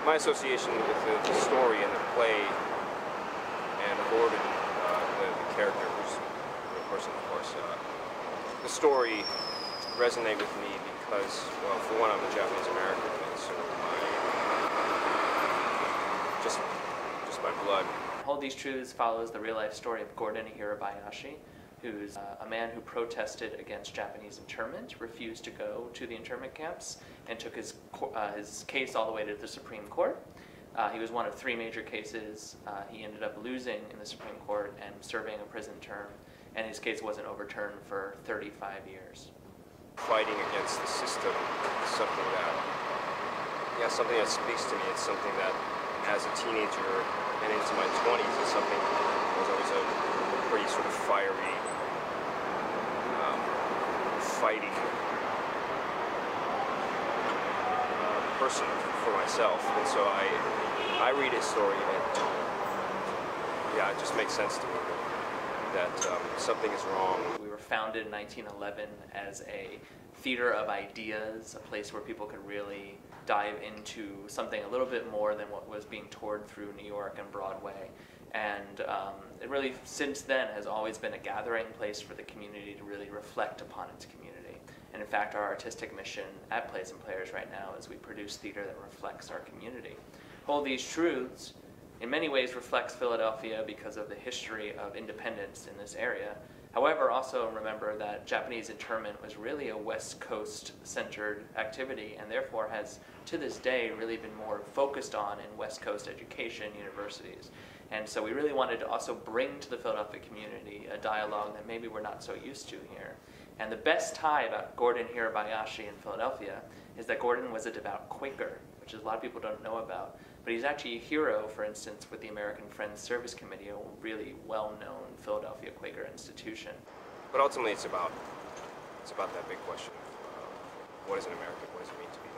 My association with the story and the play and Gordon, the character, who's a person, of course, the story resonate with me because, well, for one, I'm a Japanese American, and so just by blood. Hold These Truths follows the real-life story of Gordon Hirabayashi, who's a man who protested against Japanese internment, refused to go to the internment camps, and took his case all the way to the Supreme Court. He was one of 3 major cases. He ended up losing in the Supreme Court and serving a prison term, and his case wasn't overturned for 35 years. Fighting against the system is something that speaks to me. It's something that, as a teenager and into my 20s, is something that was always a pretty sort of fiery, fighting person for myself, and so I read his story, and yeah, it just makes sense to me that something is wrong. We were founded in 1911 as a theater of ideas, a place where people could really dive into something a little bit more than what was being toured through New York and Broadway. And it really, since then, has always been a gathering place for the community to really reflect upon its community. And in fact, our artistic mission at Plays and Players right now is we produce theater that reflects our community. Hold These Truths, in many ways, reflects Philadelphia because of the history of independence in this area. However, also remember that Japanese internment was really a West Coast-centered activity, and therefore has, to this day, really been more focused on in West Coast education universities. And so we really wanted to also bring to the Philadelphia community a dialogue that maybe we're not so used to here. And the best tie about Gordon Hirabayashi in Philadelphia is that Gordon was a devout Quaker, which a lot of people don't know about. But he's actually a hero, for instance, with the American Friends Service Committee, a really well-known Philadelphia Quaker institution. But ultimately, it's about that big question of what is an American, what does it mean to be